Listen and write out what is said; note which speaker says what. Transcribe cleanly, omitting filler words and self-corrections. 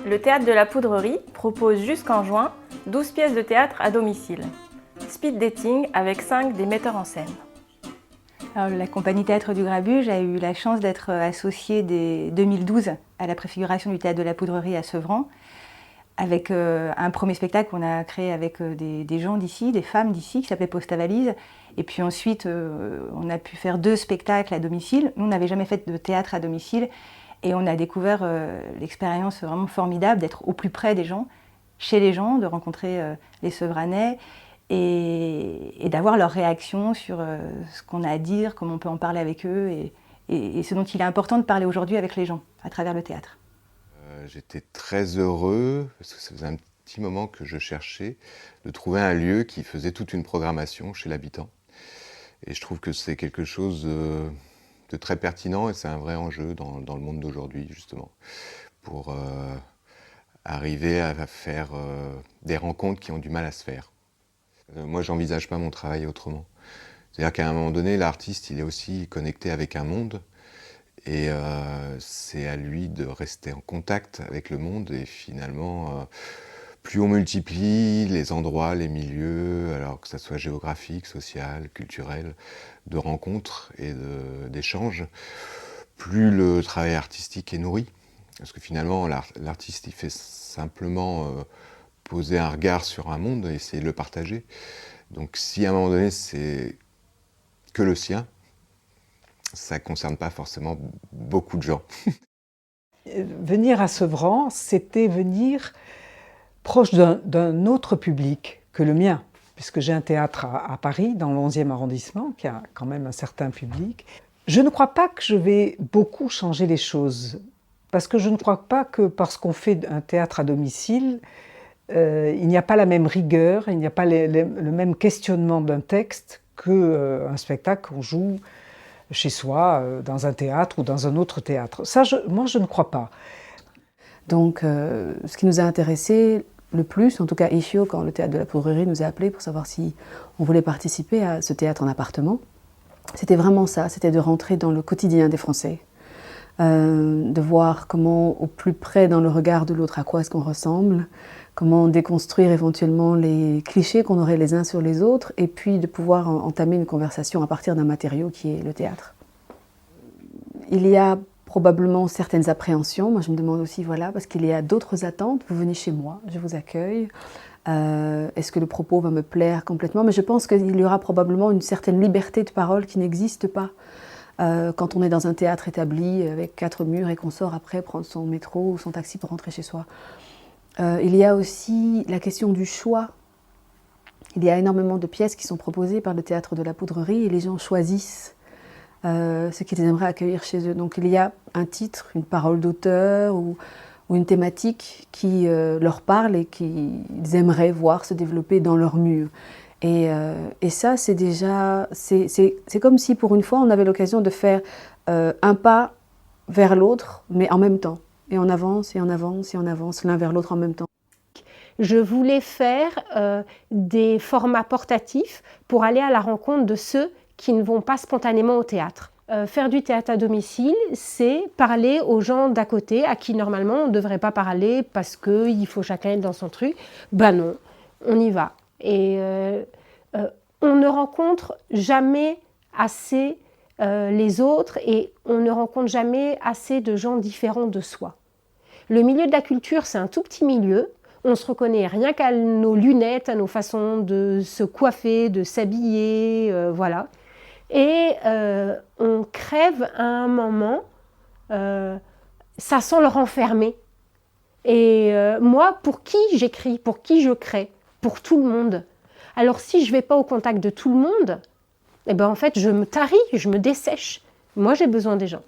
Speaker 1: Le Théâtre de la Poudrerie propose jusqu'en juin 12 pièces de théâtre à domicile. Speed dating avec 5 des metteurs en scène.
Speaker 2: Alors, la compagnie Théâtre du Grabuge a eu la chance d'être associée dès 2012 à la préfiguration du Théâtre de la Poudrerie à Sevran, avec un premier spectacle qu'on a créé avec des gens d'ici, des femmes d'ici, qui s'appelait Poste à valise. Et puis ensuite, on a pu faire 2 spectacles à domicile. Nous, on n'avait jamais fait de théâtre à domicile. Et on a découvert l'expérience vraiment formidable d'être au plus près des gens, chez les gens, de rencontrer les Sevranais et d'avoir leur réaction sur ce qu'on a à dire, comment on peut en parler avec eux et ce dont il est important de parler aujourd'hui avec les gens à travers le théâtre.
Speaker 3: J'étais très heureux, parce que ça faisait un petit moment que je cherchais, de trouver un lieu qui faisait toute une programmation chez l'habitant. Et je trouve que c'est quelque chose de très pertinent et c'est un vrai enjeu dans le monde d'aujourd'hui, justement, pour arriver à faire des rencontres qui ont du mal à se faire. Moi, j'envisage pas mon travail autrement. C'est-à-dire qu'à un moment donné, l'artiste, il est aussi connecté avec un monde et c'est à lui de rester en contact avec le monde et finalement, plus on multiplie les endroits, les milieux, alors que ça soit géographique, social, culturel, de rencontres et d'échanges, plus le travail artistique est nourri. Parce que finalement, l'artiste, il fait simplement poser un regard sur un monde et essayer de le partager. Donc si à un moment donné, c'est que le sien, ça ne concerne pas forcément beaucoup de gens.
Speaker 4: Venir à Sevran, c'était venir proche d'un autre public que le mien, puisque j'ai un théâtre à Paris, dans le 11e arrondissement, qui a quand même un certain public. Je ne crois pas que je vais beaucoup changer les choses, parce que je ne crois pas que parce qu'on fait un théâtre à domicile, il n'y a pas la même rigueur, il n'y a pas le même questionnement d'un texte qu'un spectacle qu'on joue chez soi, dans un théâtre ou dans un autre théâtre. Ça, moi, je ne crois pas.
Speaker 5: Donc, ce qui nous a intéressés le plus, en tout cas Ishio, quand le Théâtre de la Poudrerie nous a appelés pour savoir si on voulait participer à ce théâtre en appartement, c'était vraiment ça, c'était de rentrer dans le quotidien des Français, de voir comment, au plus près dans le regard de l'autre, à quoi est-ce qu'on ressemble, comment déconstruire éventuellement les clichés qu'on aurait les uns sur les autres, et puis de pouvoir entamer une conversation à partir d'un matériau qui est le théâtre. Il y a probablement certaines appréhensions, moi je me demande aussi, voilà, parce qu'il y a d'autres attentes, vous venez chez moi, je vous accueille, est-ce que le propos va me plaire complètement? Mais je pense qu'il y aura probablement une certaine liberté de parole qui n'existe pas quand on est dans un théâtre établi avec 4 murs et qu'on sort après prendre son métro ou son taxi pour rentrer chez soi. Il y a aussi la question du choix. Il y a énormément de pièces qui sont proposées par le Théâtre de la Poudrerie et les gens choisissent ce qu'ils aimeraient accueillir chez eux. Donc il y a un titre, une parole d'auteur ou une thématique qui leur parle et qu'ils aimeraient voir se développer dans leur mur. Et ça, c'est déjà... C'est comme si pour une fois, on avait l'occasion de faire un pas vers l'autre, mais en même temps. Et on avance, et on avance, et on avance l'un vers l'autre en même temps.
Speaker 6: Je voulais faire des formats portatifs pour aller à la rencontre de ceux qui ne vont pas spontanément au théâtre. Faire du théâtre à domicile, c'est parler aux gens d'à côté, à qui normalement on ne devrait pas parler parce qu'il faut chacun être dans son truc. Ben non, on y va. Et on ne rencontre jamais assez les autres et on ne rencontre jamais assez de gens différents de soi. Le milieu de la culture, c'est un tout petit milieu. On se reconnaît rien qu'à nos lunettes, à nos façons de se coiffer, de s'habiller, voilà. Et on crève à un moment, ça sent le renfermer. Et moi, pour qui j'écris, pour qui je crée? Pour tout le monde. Alors si je ne vais pas au contact de tout le monde, eh ben, en fait, je me taris, je me dessèche. Moi, j'ai besoin des gens.